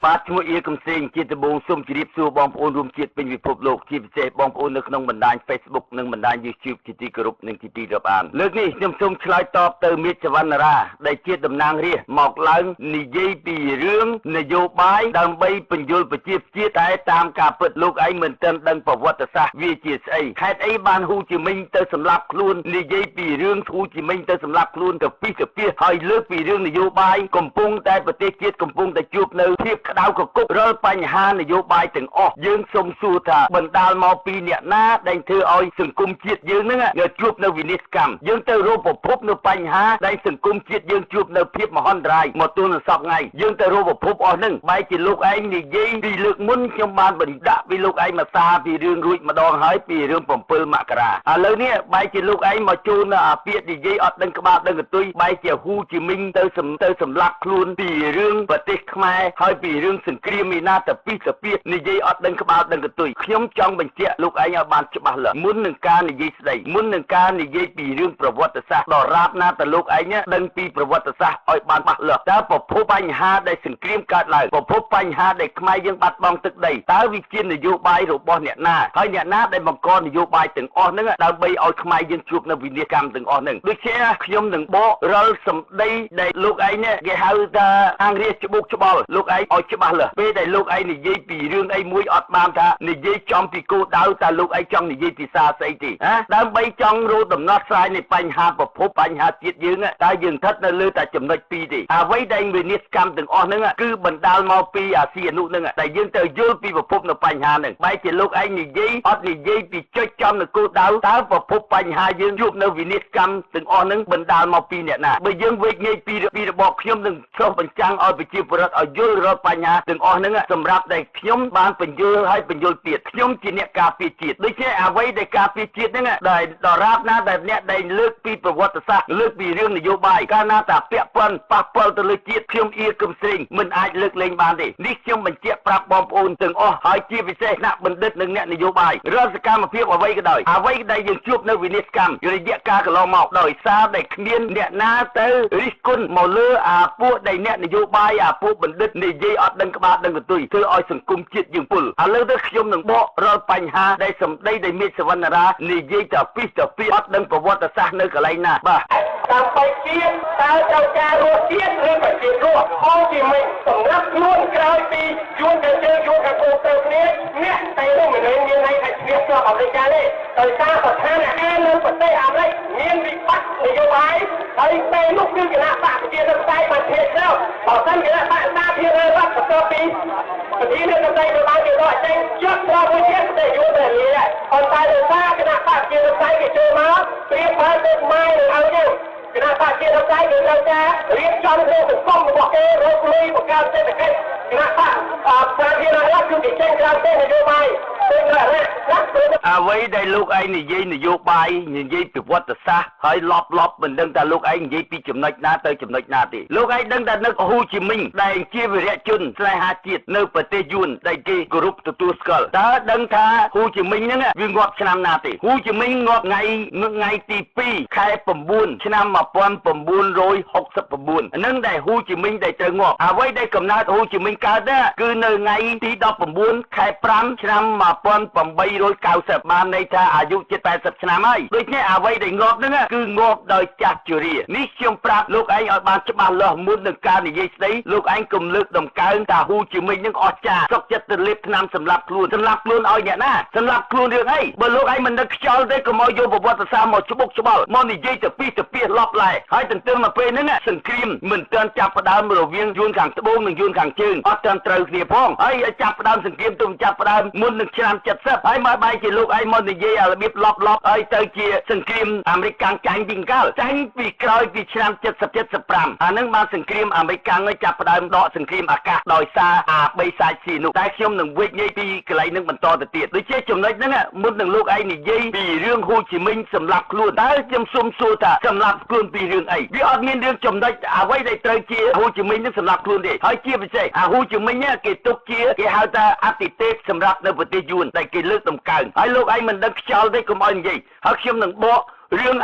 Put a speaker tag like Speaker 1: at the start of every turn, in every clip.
Speaker 1: បាទឈ្មោះអៀកំសេងជាដំបូងសូមជម្រាបសួរបងប្អូនរួមជាតិពេញពិភពលោកជាពិសេសបងប្អូននៅក្នុងបណ្ដាញ Facebook និងបណ្ដាញ YouTube ជាទីគោរពនិងជាទីរាប់អានលើកនេះខ្ញុំសូមឆ្លើយតបទៅមេឃសវណ្ណរាដែលជាតំណាងរាស្ត្រមកឡើងនិយាយពីរឿងនយោបាយដើម្បីបញ្យលប្រជាជាតិតែតាមការពិតលោកឯងមិនទាន់ដឹងប្រវត្តិសាស្ត្រវាជាស្អីហេតុអីបានហ៊ូជីមិញទៅសម្លាប់ខ្លួននិយាយពីរឿងហ៊ូជីមិញទៅសម្លាប់ខ្លួនទៅពីទៅពីហើយលើកពីរឿងនយោបាយកំពុងតែប្រទេសជាតិកំពុងតែជួបនៅភាពក្តៅកគុករាល់បញ្ហានយោបាយទាំងអស់យើងសូមសួរថាបណ្ដាលមកពីអ្នកណាដែលធ្វើឲ្យសង្គមជាតិយើងនឹងជួបនៅវិនិច្ឆ័យកម្មយើងទៅរកប្រភពនៅបញ្ហាដែលសង្គមជាតិយើងជួបនៅភាពមហន្តរាយមកទល់នឹងសពថ្ងៃយើងទៅរកប្រភពអស់នឹងបែរជាលោកឯងនិយាយពីលើកមុនខ្ញុំបានបញ្ដាក់ពីលោកឯងមកសារពីរឿងរួចម្ដងហើយពីរឿង7មករាឥឡូវនេះបែរជាលោកឯងមកជួននៅអាពាក្យនិយាយអត់ដឹងក្បាលដឹងកន្ទុយបែរជាហ៊ូជីមិញទៅសម្លាប់ខ្លួនពីរឿងប្រទេសខ្មែរហើយពីរឿងសង្គ្រាមមីណាទៅពីទៅពីនិយាយអត់ដឹងក្បាលដឹងកន្ទុយខ្ញុំចង់បញ្ជាក់លោកឯងឲ្យបានច្បាស់លាស់មុននឹងការនិយាយស្ដីមុននឹងការនិយាយពីរឿងប្រវត្តិសាស្ត្រដល់រាបណាតលោកឯងដឹងពីប្រវត្តិសាស្ត្រឲ្យបានច្បាស់លាស់តើប្រភពបញ្ហាដែលសង្គ្រាមកើតឡើងប្រភពបញ្ហាដែលខ្មែរយើងបាត់បង់ទឹកដីតើវាជានយោបាយរបស់អ្នកណាហើយអ្នកណាដែលបង្កនយោបាយទាំងអស់ហ្នឹងដើម្បីឲ្យខ្មែរយើងជួបនៅវិនិច្ឆ័យកម្មទាំងអស់ហ្នឹងដូចជាខ្ញុំនឹងបករាល់សម្ដីដែលលោកឯងគេហៅថាអង្គរាជច្បុកច្បល់លោកឯងឲ្យច្បាស់លាស់ពេលដែលលោកឯងនិយាយពីរឿងអីមួយអត់បានថានិយាយចំពីគោលដៅតើលោកឯងចង់និយាយពីសារស្អីទេដើម្បីចង់រកដំណោះស្រាយនៃបញ្ហាប្រភពបញ្ហាជាតិយើងតើយើងស្ថិតនៅលើតែចំណុច2ទេអ្វីដែលវិនិច្ឆ័យកម្មទាំងអស់ហ្នឹងគឺបណ្ដាលមកពីអាស៊ីអនុហ្នឹងដែលយើងទៅយល់ពីប្រភពនៃបញ្ហាហ្នឹងបែរជាលោកឯងនិយាយអត់និយាយពីចុចចំនៅគោលដៅតើប្រភពបញ្ហាយើងជួបនៅវិនិច្ឆ័យកម្មទាំងអស់ហ្នឹងបណ្ដាលមកពីអ្នកណាបើយើងវេកងាយពីរបបខ្ញុំនឹងឆ្លុះបញ្ចាំងឲ្យប្រជាពលរដ្ឋឲ្យយល់រកបញ្ហាទាំងអស់ហ្នឹងសម្រាប់ដែលខ្ញុំបានបញ្យល់ឲ្យបញ្យល់ទៀតខ្ញុំជាអ្នកការពារជាតិដូចជាអ្វីដែលការពារជាតិហ្នឹងដែលដរាបណាដែលអ្នកដែលលើកពីប្រវត្តិសាស្ត្រលើកពីរឿងនយោបាយកាលណាតាពាក់ព័ន្ធប៉ះពាល់ទៅលើជាតិខ្ញុំអៀកំស្រេងមិនអាចលើកលែងបានទេនេះខ្ញុំបញ្ជាក់ប្រាប់បងប្អូនទាំងអស់ហើយជាពិសេសអ្នកបណ្ឌិតនិងអ្នកនយោបាយរាល់សកម្មភាពអ្វីក៏ដោយអ្វីដែលយើងជួបនៅវិនិច្ឆ័យកម្មរយៈកាលកន្លងមកដោយសារតែគ្មានអ្នកណាទៅរិះគន់មកលើអាពួកដែលអ្នកនយោបាយអាពួកបណ្ឌិតនិយាយអត់ដឹងក្បាលដឹងកន្ទុយធ្វើឲ្យសង្គមជាតិយើងពុលឥឡូវទៅខ្ញុំនឹងបករាល់បញ្ហាដែលសម្ដីដែលមេឃសវណ្ណរានិយាយទៅពីអត់ដឹងប្រវត្តិសាស្ត្រនៅកន្លែងណាបាទ
Speaker 2: ដើម្បីជាតិតើត្រូវការរស់ជាតិឬក៏ជាតិរស់ហូរជីមិញសម្រាប់ខ្លួនក្រោយពីយួនទៅជើងយួនទៅទៅគ្នាអ្នកតែនោះមិនមែនមានន័យថាគ្នាស្លាប់អាមេរិកទេដោយសារស្ថានភាពនៅប្រទេសអាមេរិកមានវិបត្តិនយោបាយហើយពេលនោះគឺគណៈបកប្រជាធិបតេយ្យបានធ្វើទៅបើសិនគណៈបកសាធារណរដ្ឋបន្ទាប់ពីប្រជាធិបតេយ្យបានគេដកចេញជាប់ត្រូវមួយទៀតតែយួនទៅលាប៉ុន្តែដោយសារគណៈបកប្រជាធិបតេយ្យគេចូលមកព្រៀបបានទៅម៉ែនឹងឲ្យយើងគណៈបកប្រជាធិបតេយ្យគេត្រូវការរៀបចំក្នុងសង្គមរបស់គេរកលុយបង្កើតសេដ្ឋកិច្ចគណៈបកសាធារណរដ្ឋគឺគេចេញក្រៅទៅនយោបាយអ្
Speaker 1: វីដែលលោកឯងនិយាយនយោបាយនិយាយពីប្រវត្តិសាស្ត្រហើយលប់មិនដឹងថាលោកឯងនិយាយពីចំណុចណាទៅចំណុចណាទេលោកឯងដឹងតែនឹកហ៊ូជីមិញដែលជាវីរៈជនស្នេហាជាតិនៅប្រទេសយួនដែលគេគោរពទទួលស្គាល់តើដឹងថាហ៊ូជីមិញហ្នឹងវាងាប់ឆ្នាំណាទេហ៊ូជីមិញងាប់ថ្ងៃទី2ខែ9ឆ្នាំ1969ហ្នឹងដែលហ៊ូជីមិញដែលត្រូវងាប់អ្វីដែលកំណើតហ៊ូជីមិញកើតគឺនៅថ្ងៃទី19ខែ5ឆ្នាំ1890បានន័យថាអាយុជិត80ឆ្នាំហើយដូច្នេះអ្វីដែលងាប់ហ្នឹងគឺងាប់ដោយចាស់ជរានេះខ្ញុំប្រាប់លោកឯងឲ្យបានច្បាស់លាស់មុននឹងការនិយាយស្ដីលោកឯងកុំលើកដំកើងថាហ៊ូជីមិញហ្នឹងអស់ចាសុកចិត្តទៅលេបថ្នាំសម្លាប់ខ្លួនឲ្យអ្នកណាសម្លាប់ខ្លួនរឿងអីបើលោកឯងមិននឹកខ្យល់ទេកុំឲ្យយកប្រវត្តិសាស្ត្រមកច្បុកច្បល់មកនិយាយទៅពីលប់ឡែហើយទន្ទឹមមកពេលហ្នឹងសង្គ្រាមមិនទាន់ចាប់ផ្ដើមរវាងយួនខាងត្បូងនិងយួនខាងជើងអត់ទាន់ត្រូវគ្នាផងហើយចាប់ផ្ដើមសង្គ្រាមទៅចាប់ផ្ដើមមុននឹងឆ្នាំ70ហើយមកបែរជាលោកឯងមកនិយាយរបៀបលប់ហើយទៅជាសង្គ្រាមអាមេរិកកាំងចាញ់ពីកាលចាញ់ពីក្រោយពីឆ្នាំ70-75អានឹងបានសង្គ្រាមអាមេរិកកាំងចាប់ផ្ដើមដកសង្គ្រាមអាកាសដោយសារអា3សាច់ស៊ីនោះតែខ្ញុំនឹងវិនិច្ឆ័យពីកន្លែងនឹងបន្តទៅទៀតដូចជាចំណុចហ្នឹងមុននឹងលោកឯងនិយាយពីរឿងហ៊ូជីមិញសម្លាប់ខ្លួនតើខ្ញុំសុំសួរថាសម្លាប់ខ្លួនពីរឿងអីវាអត់មានរឿងចំណុចអ្វីដែលត្រូវជាហ៊ូជីមិញនឹងសម្លាប់ខ្លួនទេហើយជាពិសេសអាហ៊ូជីមិញគេទុកជាគេហៅថាអតិទេពសម្រាប់នៅប្រទេសយួនដែលគេលើកតម្កើងហើយលោកឯងមិនដឹងខ្យល់ទេកុំឲ្យនិយាយហើយខ្ញុំនឹងបក រឿង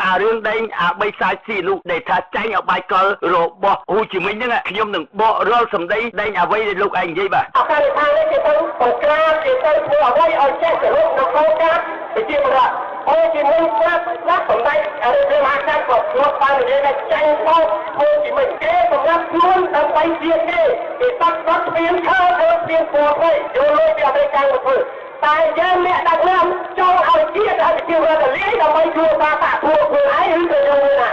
Speaker 1: ដែងបីសាយស៊ីនោះដែលថាចាញ់ឲ្យបាយកលរបស់ហ៊ូជីមិញហ្នឹងខ្ញុំនឹងបករាល់សម្ដីដែងអ្វីដែលលោកឯងនិយាយបាទ
Speaker 2: អការិថានេះគេទៅបង្ក្រាបគេទៅធ្វើអ្វីឲ្យចេះទៅលោកនៅក្នុងការប្រជាពលរដ្ឋអូជីមិញស្រាប់សម្ដេចរឿងមហាក្សត្រក៏ធ្លាប់បាននិយាយថាចាញ់បោកហ៊ូជីមិញគេសម្រាប់ខ្លួនដើម្បីជាគេបាត់ស្ពានឈើធ្វើស្ពានពណ៌ទៅយកលុយពីអាមេរិកមកធ្វើតែយើងអ្នកដឹកនាំចង់ឲ្យជាតិឲ្យជារដ្ឋលាយដើម្បីជួយការតាក់ពួកខ្លួនឯងឬក៏យើងណា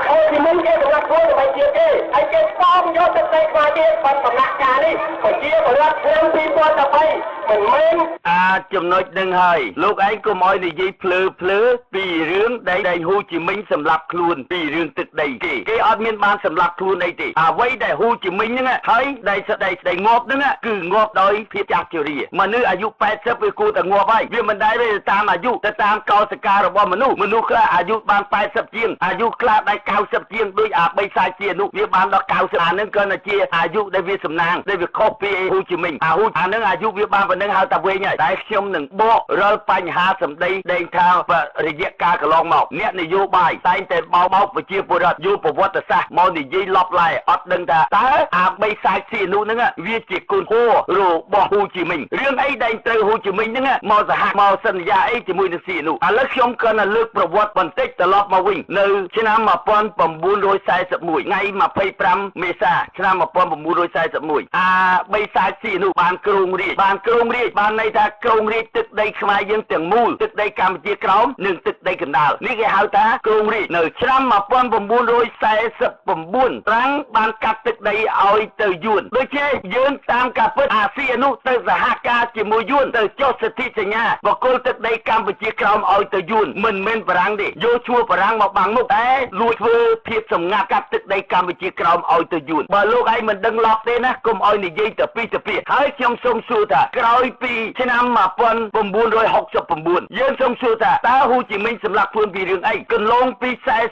Speaker 2: អូទីមុនគេសម្រាប់ខ្លួនដើម្បីជាគេហើយគេស្គមយកទៅស្ដីខ្លាចទេប៉ុន្តែដំណាក់កាលនេះប្រជាពលរដ្ឋឆ្នាំ2013មិនមែន
Speaker 1: ចំណុចនឹងហើយលោកឯងកុំឲ្យនិយាយភ្លើពីរឿងដែលហ៊ូជីមិញសម្លាប់ខ្លួនពីរឿងទឹកដីគេអត់មានបានសម្លាប់ខ្លួនអីទេអ្វីដែលហ៊ូជីមិញហ្នឹងហើយដែលស្ដីងាប់ហ្នឹងគឺងាប់ដោយភាពចាស់ជរាមនុស្សអាយុ80វាគួរតែងាប់ហើយវាមិនដែលទៅតាមអាយុទៅតាមកោសិការបស់មនុស្សខ្លះអាយុបាន80ជាងអាយុខ្លះដែល90ជាងដូចបីសាយជានោះវាបានដល់90អាហ្នឹងគាត់ជាអាយុដែលវាសំណាងដែលវាខុសពីហ៊ូជីមិញអាហ្នឹងអាយុវាបានប៉ុណ្្នឹងហៅថាវិញហើយតែខ្ញុំនឹងបករាល់បញ្ហាសម្ដីដែលថារយៈកាលកន្លងមកអ្នកនយោបាយតែងតែបោកប្រជាពលរដ្ឋយកប្រវត្តិសាស្ត្រមកនិយាយលបឡាយអត់ដឹងថាតើបីសាយជានោះហ្នឹងវាជាគុណគោរបស់ហ៊ូជីមិញរឿងអីដែលត្រូវហ៊ូជីមិញហ្នឹងមកសហមកសន្យាអីជាមួយនឹងស៊ីនោះឥឡូវខ្ញុំក៏នឹងលើកប្រវត្តិបន្តិចត្រឡប់មកវិញនៅឆ្នាំ1941ថ្ងៃ25មេសាឆ្នាំ1941បីសាយស៊ីនោះបានគ្រងរាជបានន័យថាគ្រងរាជទឹកដីខ្មែរយើងទាំងមូលទឹកដីកម្ពុជាក្រោមនិងទឹកដីកណ្ដាលនេះគេហៅថាគ្រងរាជនៅឆ្នាំ1949ត្រាំងបានកាត់ទឹកដីឲ្យទៅយួនដូចជាយើងតាមការពិតអាស៊ីនោះទៅសហការជាមួយយួនទៅចុះសិទ្ធិសញ្ញាបកគលទឹកដីកម្ពុជាក្រោមឲ្យទៅយួនមិនមែនបារាំងទេយកឈ្មោះបារាំងមកបាំងមុខតែលួចធ្វើភាពសម្ងាត់កាត់ទឹកដីកម្ពុជាក្រោមឲ្យទៅយួនបើលោកឯងមិនដឹងឡប់ទេណាកុំឲ្យនិយាយទៅពីហើយខ្ញុំសូមសួរថាក្រោយពីឆ្នាំ1969យើងសូមសួរថាតើហ៊ូជីមិញសម្លាប់ខ្លួនពីរឿងអីកន្លងពី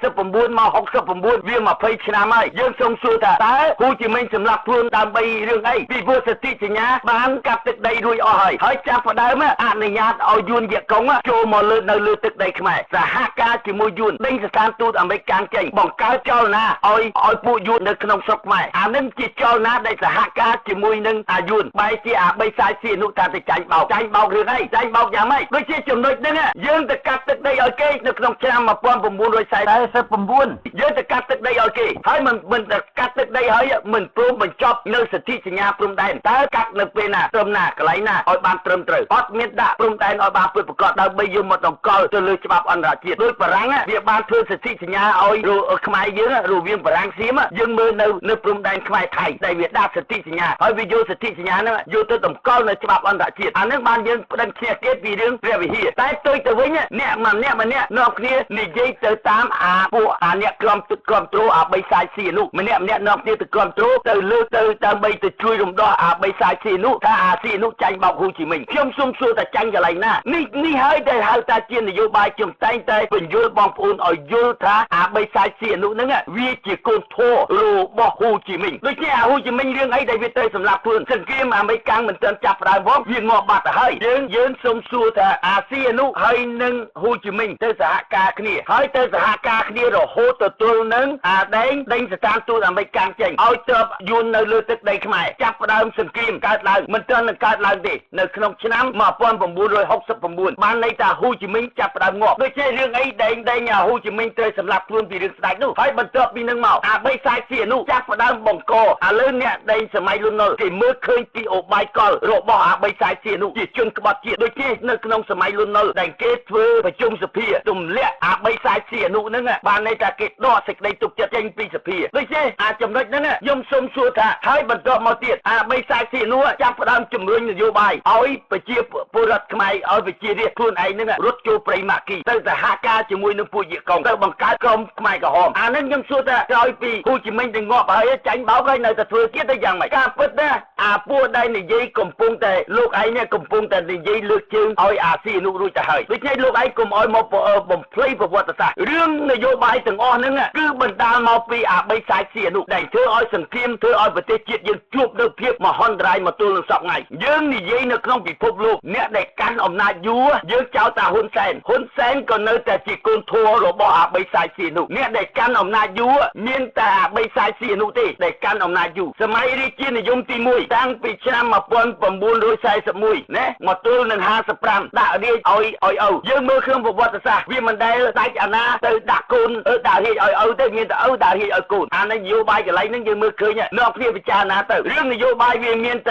Speaker 1: 49មក69វា20ឆ្នាំហើយយើងសូមសួរថាតើហ៊ូជីមិញសម្លាប់ខ្លួនដើម្បីរឿងអីពីព្រោះសិទ្ធិសញ្ញាបានកាត់ទឹកដីរួចអស់ហើយចាប់ផ្ដើមអនុញ្ញាតឲ្យយួនវៀតកុងចូលមកនៅលើទឹកដីខ្មែរសហការជាមួយយួនដេញស្ថានទូតអាមេរិកកាំងចេញបង្កើតចលនាឲ្យពួកយួននៅក្នុងស្រុកខ្មែរអានឹងជាចលនាដែលសហការជាមួយនឹងអាយួនបែរជាបីសាយស៊ីនោះថាទៅចាញ់បោករឿងអីចាញ់បោកយ៉ាងម៉េចដូចជាចំណុចហ្នឹងយើងទៅកាត់ទឹកដីឲ្យគេនៅក្នុងឆ្នាំ1949យើងទៅកាត់ទឹកដីឲ្យគេហើយមិនទៅកាត់ទឹកដីហើយមិនព្រមបញ្ចប់នៅសិទ្ធិសញ្ញាព្រំដែនតើកាត់នៅពេលណាត្រឹមណាកន្លែងណាឲ្យបានត្រឹមត្រូវអត់មានដាក់ព្រំដែនឲ្យបានពិតប្រាកដដើម្បីយកមកតម្កល់ទៅលើច្បាប់អន្តរជាតិដោយបារាំងវាបានធ្វើសិទ្ធិសញ្ញាឲ្យខ្មែរយើងរវាងបារាំងសៀមយើងមើលនៅព្រំដែនខ្មែរថៃដែលវាដាក់សិទ្ធិសញ្ញាហើយវាយកសិទ្ធិសញ្ញាហ្នឹងយកទៅតម្កល់នៅច្បាប់អន្តរជាតិអានឹងបានយើងប្តឹងឈ្នះគេពីរឿងព្រះវិហារតែផ្ទុយទៅវិញអ្នកម្នាក់នាំគ្នានិយាយទៅតាមពួកអ្នកក្រុមទ្របីសាយស៊ីនោះម្នាក់នាំគ្នាទៅក្រុមទ្រទៅលើកទៅដើម្បីទៅជួយរំដោះបីសាយស៊ីនោះថាស៊ីនោះចាញ់បោកហ៊ូជីមិញខ្ញុំសូមសួរថាចាញ់កន្លែងណានេះហើយដែលហៅថាជានយោបាយខ្ញុំតែងតែបញ្យល់បងប្អូនឲ្យយល់ថាបីសាយស៊ីនោះហ្នឹងវាជាកូនធររបស់ហ៊ូជីមិញដូចជាហ៊ូជីមិញរឿងអីដែលវាត្រូវសម្លាប់ខ្លួនសង្គ្រាមអាមេរិកមិនទាន់ចាប់ផ្ដើមផងវាងាប់បាត់ទៅហើយយើងសូមសួរថាអាស៊ីនោះហើយនឹងហ៊ូជីមិញទៅសហការគ្នាហើយទៅសហការគ្នារហូតទៅទល់នឹងដេញស្ថានទូតអាមេរិកកាំងចេញឲ្យទ្របយួននៅលើទឹកដីខ្មែរចាប់ផ្ដើមសង្គ្រាមកើតឡើងមិនទាន់នឹងកើតឡើងទេនៅក្នុងឆ្នាំ1969បានន័យថាហ៊ូជីមិញចាប់ផ្ដើមងាប់ដូចជារឿងអីដេញហ៊ូជីមិញត្រូវសម្លាប់ខ្លួនពីរឿងស្ដេចនោះហើយបន្ទាប់ពីនឹងមកបីសាយស៊ីនោះចាប់ផ្ដើមបង្កឥឡូវអ្នកដេញសម័យលន់នល់គេមើលឃើញពីអូបាយកលរបស់បីសាយស៊ីនោះជាជនក្បត់ជាតិដូចជានៅក្នុងសម័យលន់នល់ដែលគេធ្វើប្រជុំសភាទម្លាក់បីសាយស៊ីនោះហ្នឹងបានន័យថាគេដកសេចក្តីទុកចិត្តចេញពីសភាដូចជាចំណុចហ្នឹងខ្ញុំសូមសួរថាហើយបន្ទាប់មកទៀតបីសាយស៊ីនោះចាប់ផ្ដើមជំរុញនយោបាយឲ្យប្រជាពលរដ្ឋខ្មែរឲ្យប្រជារាស្ត្រខ្លួនឯងហ្នឹងរត់ចូលព្រៃម៉ាគីទៅសហការជាមួយនឹងពួកវៀតកុងទៅបង្កើតក្រុមខ្មែរក្រហមអាហ្នឹងខ្ញុំសួរថាក្រោយពីហ៊ូជីមិញទៅងាប់ហើយចាញ់បោកហើយនៅតែធ្វើទៀតទៅយ៉ាងម៉េចការពិតណាពួកដែលនិយាយកំពុងតែ លោកឯងនេះកំពុងតែនិយាយលើកជើងឲ្យអាស៊ីនោះរួចទៅហើយដូច្នេះលោកឯងកុំឲ្យមកបំភ្លៃប្រវត្តិសាស្ត្ររឿងនយោបាយទាំងអស់ហ្នឹងគឺបណ្ដាលមកពីអាបីសាយស៊ីនោះដែលធ្វើឲ្យសង្គ្រាមធ្វើឲ្យប្រទេសជាតិយើងជួបនៅភាពមហន្តរាយមកទល់នឹងសពថ្ងៃយើងនិយាយនៅក្នុងពិភពលោកអ្នកដែលកាន់អំណាចយូរយើងចោទថាហ៊ុនសែនក៏នៅតែជាកូនធัวរបស់អាបីសាយស៊ីនោះអ្នកដែលកាន់អំណាចយូរមានតែអាបីសាយស៊ីនោះទេដែលកាន់អំណាចយូរសម័យរាជានិយមទី1តាំងពីឆ្នាំ1941ណាមកទល់នឹង55ដាក់រាជឲ្យយើងមើលក្នុងប្រវត្តិសាស្ត្រវាមិនដែលដាច់អាណាទៅដាក់កូនដាក់រាជឲ្យទៅមានតែដាក់រាជឲ្យកូនអានេះនយោបាយកន្លែងហ្នឹងយើងមើលឃើញនៅគ្នាពិចារណាទៅរឿងនយោបាយវាមានត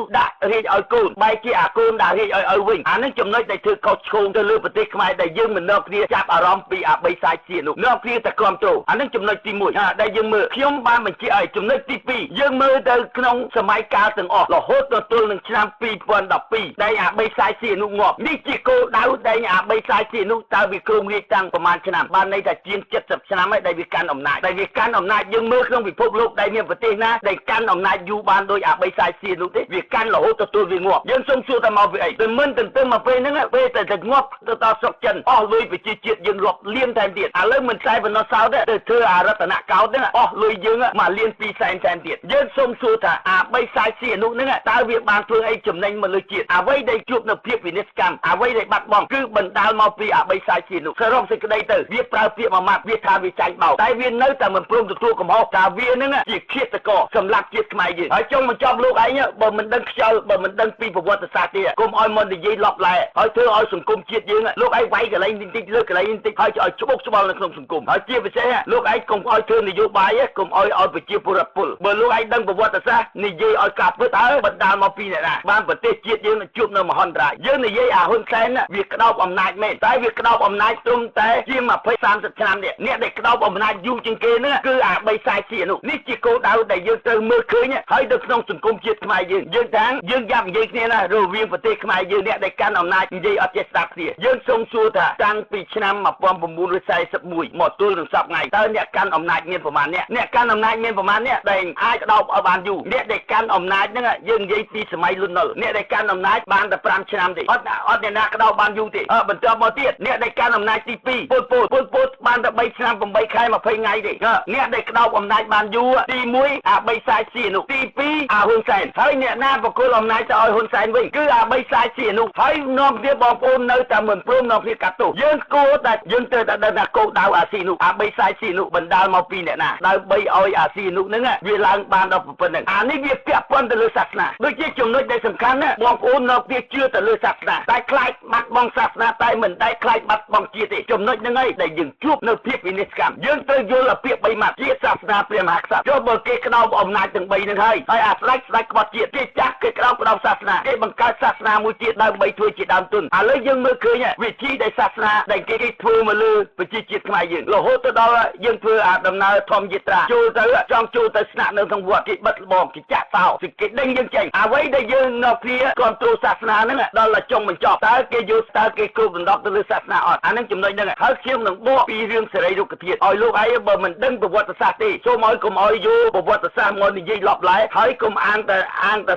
Speaker 1: ែដាក់រាជឲ្យកូនបែរជាអាកូនដាក់រាជឲ្យវិញអានេះចំណុចដែលធ្វើខុសឆ្គងទៅលើប្រទេសខ្មែរដែលយើងមិននៅគ្នាចាប់អារម្មណ៍ពីអាបីសាយជានោះនៅគ្នាតែគ្រប់គ្រងអានេះចំណុចទី1ដែលយើងមើលខ្ញុំបានបញ្ជាក់ឲ្យចំណុចទី2យើងមើលទៅក្នុងសម័យកាលទាំងអស់រហូតដល់ទល់នឹងឆ្នាំ2012ដែលអាបីសាយជានោះងាប់នេះជាគោលដៅដែលអាបីសាយជានោះតើវាគ្រោងរាជតាំងប្រហែលឆ្នាំបានន័យថាជាង70ឆ្នាំហើយដែលវាកាន់អំណាចយើងមើលក្នុងពិភពលោកដែលមានប្រទេសណាដែលកាន់អំណាចយូរបានដោយអាបីសាយជានោះទេវាកាន់រហូតទទួលវាងាប់យើងសូមសួរថាមកពីអីទៅមិនទន្ទឹមមកពេលហ្នឹងពេលតែងាប់ទៅដល់ស្រុកចិនអស់លុយប្រជាជាតិយើងរាប់លានថែមទៀតឥឡូវមិនខ្សែបណ្ដោះសោតទេទៅធ្វើអារតនកោដ្ឋហ្នឹងអស់លុយយើងមកលាន2សែនថែមទៀតយើងសូមសួរថាអាបីសាយជានោះហ្នឹងតើវាបានធ្វើអីចំណេញមកលើជាតិអ្វីដែលជួបនៅភាពវិនិច្ឆ័យកម្មអ្វីដែលបាត់បង់គឺបណ្ដាលមកពីអាបីសាយជានោះសរុបសេចក្តីទៅវាប្រើពាក្យមួយម៉ាត់វាថាវាចាញ់បោកតែវានៅតែមិនព្រមទទួលកំហុសថាវាហ្នឹងជាឃាតករសម្លាប់ជាតិខ្មែរយើងហើយចុងបញ្ចប់លោកឯងបើមិនដឹងខ្យល់បើមិនដឹងពីប្រវត្តិសាស្ត្រទេកុំឲ្យមកនិយាយលបឡែហើយធ្វើឲ្យសង្គមជាតិយើងលោកឯងវាយកន្លែងបន្តិចលើកន្លែងបន្តិចហើយឲ្យច្បុកច្បល់នៅក្នុងសង្គមហើយជាពិសេសលោកឯងកុំឲ្យធ្វើនយោបាយកុំឲ្យប្រជាពលរដ្ឋពលបើលោកឯងដឹងប្រវត្តិសាស្ត្រនិយាយឲ្យការពិតហើយបណ្ដាលមកពីអ្នកណាបានប្រទេសជាតិយើងជួបនៅមហន្តរាយយើងនិយាយអាហ៊ុនសែនវាក្តោបអំណាចមែនតែវាក្តោបអំណាចត្រឹមតែជា20-30ឆ្នាំនេះអ្នកដែលក្តោបអំណាចយូរជាងគេហ្នឹងគឺអាបីសាយជានោះនេះជាគោលដៅដែលយើងត្រូវមើលឃើញហើយនៅក្នុងសង្គមជាតិខ្មែរយើងថាយើងយ៉ាប់និយាយគ្នាណារវាងប្រទេសខ្មែរយើងអ្នកដែលកាន់អំណាចនិយាយអត់ចេះស្ដាប់គ្នាយើងសូមសួរថាតាំងពីឆ្នាំ1941មកទល់នឹងសប្តាហ៍ថ្ងៃតើអ្នកកាន់អំណាចមានប្រមាណអ្នកកាន់អំណាចមានប្រមាណអ្នកដែលអាចក្តោបឲ្យបានយូរអ្នកដែលកាន់អំណាចហ្នឹងយើងនិយាយពីសម័យលន់នល់អ្នកដែលកាន់អំណាចបានតែ5ឆ្នាំទេអត់អ្នកណាក្តោបបានយូរទេបន្ទាប់មកទៀតអ្នកដែលកាន់អំណាចទី2ពលពតបានតែ3ឆ្នាំ8ខែ20ថ្ងៃទេអ្នកដែលក្តោបអំណាចបានយូរទី1អាបីសាយជានោះទី2អាហ៊ុនសែនហើយអ្នកណាបកគលអំណាចទៅឲ្យហ៊ុនសែនវិញគឺអាបីសាយជានោះហើយនាំគ្នាបងប្អូននៅតែមិនព្រមនាំគ្នាកាត់ទោសយើងគួរតែយើងត្រូវតែដឹងថាគោលដៅអាស៊ីនោះអាបីសាយជានោះបណ្ដាលមកពីអ្នកណាដើម្បីឲ្យអាស៊ីនោះហ្នឹងវាឡើងបានដល់ប៉ុណ្្នឹងអានេះវាពាក់ព័ន្ធទៅលើសាសនាដូចជាចំណុចដែលសំខាន់ណាបងប្អូននៅគ្នាជឿទៅលើសាសនាតែខ្លាចបាត់បង់សាសនាតែមិនដែលខ្លាចបាត់បង់ជាតិទេចំណុចហ្នឹងឯងដែលយើងជួបនៅភាពវិនិច្ឆ័យកម្មយើងត្រូវយល់ពី3ម៉ាត់ជាសាសនាព្រះមហាក្សត្រចុះបើគេក្តោបអំណាចទាំង3ហ្នឹងហើយអាស្ដេចក្បត់ជាតិគេចាស់គេក្តោបសាសនាគេបង្កើតសាសនាមួយទៀតដើម្បីធ្វើជាដើមទុនឥឡូវយើងមើលឃើញវិធីដែលសាសនាដែលគេធ្វើមកលើប្រជាជាតិខ្មែរយើងរហូតទៅដល់យើងធ្វើអាដំណើរធម្មយាត្រាចូលទៅចង់ចូលទៅស្នាក់នៅក្នុងវត្តគេបិទលបងគេចាក់សោគេដេញយើងចេញអ្វីដែលយើងនៅគ្នាគ្រប់គ្រងសាសនាហ្នឹងដល់ចុងបញ្ចប់តើគេយល់តើគេគ្រប់ដណ្ដប់ទៅលើសាសនាអត់អាហ្នឹងចំណុចហ្នឹងហើយខ្ញុំនឹងបកពីរឿងសេរីរុក្ខធាតុឲ្យលោកឯងបើមិនដឹងប្រវត្តិសាស្ត្រទេសូមឲ្យកុំឲ្យយកប្រវត្តិសាស្ត្រមកនិយាយលបឡែហើយកុំអានត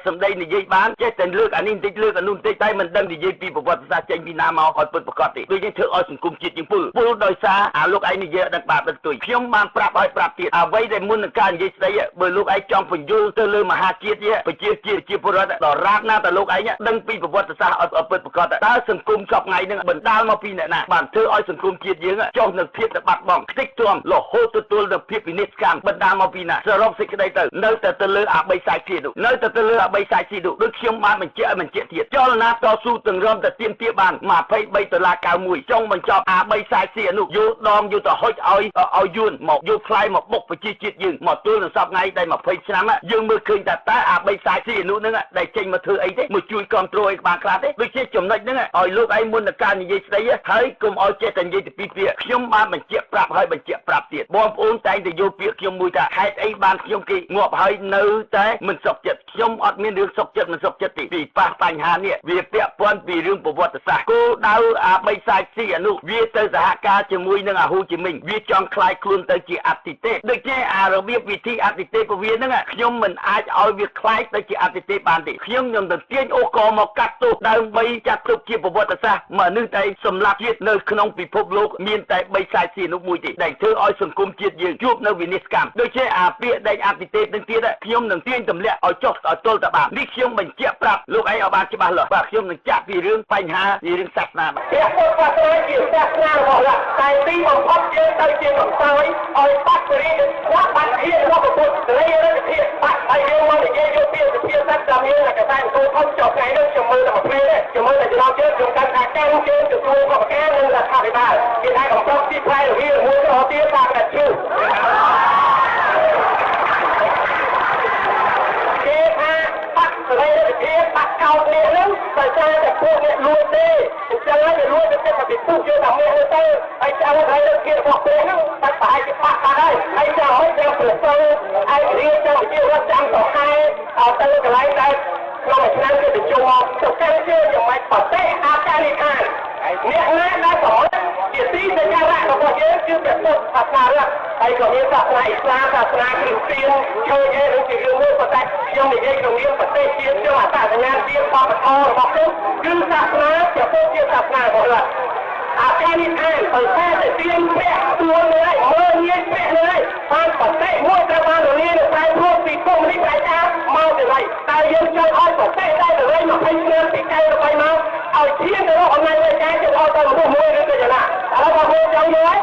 Speaker 1: ែសម្ដីនិយាយបានចេះតែលើកអានេះបន្តិចលើកអានោះបន្តិចតែមិនដឹងនិយាយពីប្រវត្តិសាស្ត្រចេញពីណាមកឲ្យពិតប្រាកដទេដូចនេះធ្វើឲ្យសង្គមជាតិយើងពុលដោយសារអាលោកឯងនិយាយដឹងបាបដឹងទុយខ្ញុំបានប្រាប់ឲ្យប្រាប់ទៀតអ្វីដែលមុននឹងការនិយាយស្ដីបើលោកឯងចង់បញ្យល់ទៅលើមហាជាតិប្រជាជាតិជាពលរដ្ឋដល់រាបណាតែលោកឯងដឹងពីប្រវត្តិសាស្ត្រឲ្យពិតប្រាកដតើសង្គមសពថ្ងៃនឹងបណ្ដាលមកពីអ្នកណាបានធ្វើឲ្យសង្គមជាតិយើងចុះនៅភាពបាត់បង់ខ្ទេចទ្រាំរហូតទទួលនៅភាពវិនិច្ឆ័យកម្មបណ្ដាលមកពីណាសរុបសេចក្តីទៅនៅតែទៅលើអាបីសាយជាតិនៅតែទៅលើអាបីសាយជាតិដូចខ្ញុំបានបញ្ជាក់ទៀតចលនាតស៊ូទាំងរំតែទៀមទាបាន$23.91ចុងបញ្ចប់អាបីសាយជាតិនោះយកដងយកទៅហុចឲ្យយួនមកយកផ្លែមកបុកប្រជាជាតិយើងមកទល់នឹងសប្តាហ៍ថ្ងៃដែល20ឆ្នាំយើងមើលឃើញតែអាបីសាយជាតិនោះហ្នឹងដែលចេញមកធ្វើអីទេមកជួយគ្រប់គ្រងឲ្យបានខ្លះទេដូចជាចំណុចហ្នឹងឲ្យលោកឯងមុននឹងការនិយាយស្ដីហើយកុំឲ្យចេះតែនិយាយទៅពីពាក្យខ្ញុំបានបញ្ជាក់ប្រាប់ហើយបញ្ជាក់ប្រាប់ទៀតបងប្អូនតែងតែយកពាក្យខ្ញុំមួយថាហេតុអីបានខ្ញុំគេងាប់ហើយនៅតែមិនសុខចិត្តខ្ញុំអត់មានរឿងសុខចិត្តមិនសុខចិត្តទេពីប៉ះបញ្ហានេះវាពាក់ព័ន្ធពីរឿងប្រវត្តិសាស្ត្រគោលដៅអាបីសាយស៊ីអនុវាទៅសហការជាមួយនឹងអាហ៊ូជីមិញវាចង់คล้ายខ្លួនទៅជាអតិទេពដូចជាអារបៀបវិធីអតិទេពវាហ្នឹងខ្ញុំមិនអាចឲ្យវាคล้ายទៅជាអតិទេពបានទេខ្ញុំ ខ្ញុំទៅទាញអូកមកកាត់ទោសដើម្បីចាត់ទុកជាប្រវត្តិសាស្ត្រមនុស្សដែលសម្លាប់ជាតិនៅក្នុងពិភពលោកមានតែ3ខ្សែសៀននោះមួយទេដែលធ្វើឲ្យសង្គមជាតិយើងជួបនៅវិនិច្ឆ័យកម្មដូចជាអាពាក្យដែលអតិទេពនឹងទៀតខ្ញុំនឹងទាញទម្លាក់ឲ្យចុះឲ្យទល់តបានេះខ្ញុំបញ្ជាក់ប្រាប់លោកឯងឲ្យបានច្បាស់លាស់បាទខ្ញុំនឹងចាក់ពីរឿងបញ្ហាពីរឿងសាសនាបាទ
Speaker 2: ព្រះពុទ្ធសាសនាជាសាសនារបស់រដ្ឋតែទីបំផុតយើងទៅជាបន្ថយឲ្យបាត់រីកដាក់បាត់ភាពរបស់ពុទ្ធលេរដ្ឋភាពបាត់ហើយយើងមកនិយាយយកពីសុភាសិតតាមយើងកតែគោខំចុះថ្ងៃនេះខ្ញុំមើលតែមួយពេលទេខ្ញុំមើលតែចំណោមជើងខ្ញុំកាន់ថាកម្មជើងទទួលក៏ប្រការនិងរដ្ឋាភិបាលគេថាកំពុងទីផ្លែរវាមួយទៅទៀតតាមតែជឿគេថាបាត់លេរដ្ឋភាពបាត់កោតនេះនឹងដោយសារតែពួកអ្នកលួចទេអញ្ចឹងហើយវាលួចទៅតែពីពុះយើងតែមួយទៅហើយចាំហើយរដ្ឋភាពរបស់ព្រះហ្នឹងបាត់ប្រហែលជាបាត់ហើយហើយចាំហើយចាំប្រសើរឯរៀនចាំជារដ្ឋចាំទៅខែទៅកន្លែងដែលក្នុងឆ្នាំគេទៅជុំមកទៅកាន់ជើងយ៉ាងម៉េចប្រទេសអាចារ្យខាងអ្នកណាដែលសម្រេចជាទីសក្ការៈរបស់យើងគឺព្រះពុទ្ធសាសនារដ្ឋហើយក៏មានសាសនាអ៊ីស្លាមសាសនាគ្រីស្ទានជួយឯនឹងជារឿងមួយប៉ុន្តែខ្ញុំនិយាយក្នុងនាមប្រទេសជាតិខ្ញុំអត្តសញ្ញាណជាតិបព្វធម៌របស់ខ្ញុំគឺសាសនាព្រះពុទ្ធជាសាសនារបស់រដ្ឋអាចារ្យខាងបើតែទាញព្រះទួលលើមើលងាយព្រះលើបានប្រទេសមួយត្រូវបានរលាយនៅក្រៅរួមពីកុំនេះប្រែមកទៅវិញតែយើងចង់ឲ្យប្រទេសដែលទៅវិញ20ឆ្នាំពីកែទៅវិញមកឲ្យធៀងទៅរកអំណាចនៃការជិះឲ្យទៅមនុស្សមួយឬក៏យ៉ាងណាឥឡូវបងប្អូនចង់យល់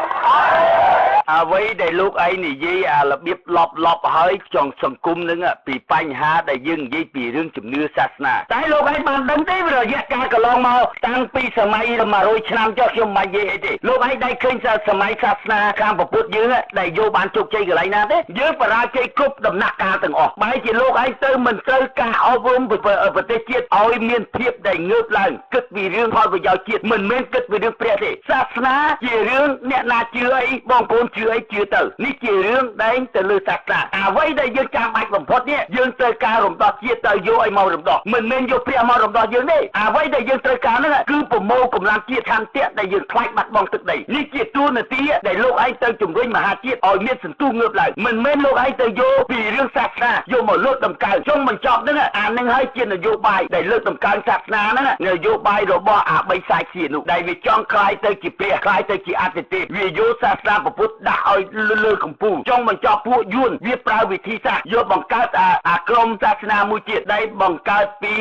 Speaker 1: អ្វីដែលលោកឯងនិយាយអារបៀបលប់ហើយចង់សង្គមនឹងពីបញ្ហាដែលយើងនិយាយពីរឿងជំនឿសាសនាតែលោកឯងបានដឹងទេរយៈកាលកន្លងមកតាំងពីសម័យ100ឆ្នាំចុះខ្ញុំមិននិយាយអីទេលោកឯងได้ឃើញសម័យសាសនាខាងពុទ្ធយើងដែលយកបានជោគជ័យកន្លែងណាទេយើងបរាជ័យគ្រប់ដំណាក់កាលទាំងអស់បែរជាលោកឯងទៅមិនត្រូវការអប់រំប្រទេសជាតិឲ្យមានភាពដែលងើបឡើងគិតពីរឿងផលប្រយោជន៍ជាតិមិនមែនគិតពីរឿងព្រះទេសាសនាជារឿងអ្នកណាជឿអីបងប្អូនជឿអីជឿទៅនេះជារឿងដែលទៅលើសាសនាអ្វីដែលយើងចាំបាច់បំផុតនេះយើងត្រូវការរំដោះជាតិទៅយកឲ្យមករំដោះមិនមែនយកព្រះមករំដោះយើងទេអ្វីដែលយើងត្រូវការនោះគឺប្រមូលកម្លាំងជាតិឆន្ទៈដែលយើងខ្លាចបាត់បង់ទឹកដីនេះជាទួនាទីដែលលោកឯងទៅជំរុញមហាជាតិឲ្យមានសន្ទុះងើបឡើងមិនមែនលោកឯងទៅយកពីរឿងសាសនាយកមកលើកតម្កើងចុងបញ្ចប់ហ្នឹងអានឹងហើយជានយោបាយដែលលើកតម្កើងសាសនាហ្នឹងនយោបាយរបស់អា3ខ្សែសៀននោះដែលវាចង់ខ្លាយទៅជាព្រះខ្លាយទៅជាអតិទេពវាយកសាសនាពុទ្ធដាក់ឲ្យលើកម្ពុជាចង់បញ្ចប់ពួកយួនវាប្រើវិធីសាស្ត្រយកបង្កើតអាក្រុមសាសនាមួយទៀតដែលបង្កើតពី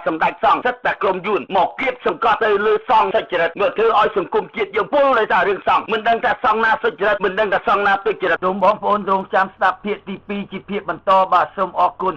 Speaker 1: សម្ដេចសង្ឃសិតតែក្រុមយួនមកគៀបសង្កត់ទៅលើសង្ឃសុចរិតមកធ្វើឲ្យសង្គមជាតិយើងពុលដោយសាររឿងសង្ឃមិនដឹងថាសង្ឃណាសុចរិតមិនដឹងថាសង្ឃណាទុច្ចរិតសូមបងប្អូនរងចាំស្ដាប់ភាគទី2ជាភាគបន្តបាទសូមអរគុណ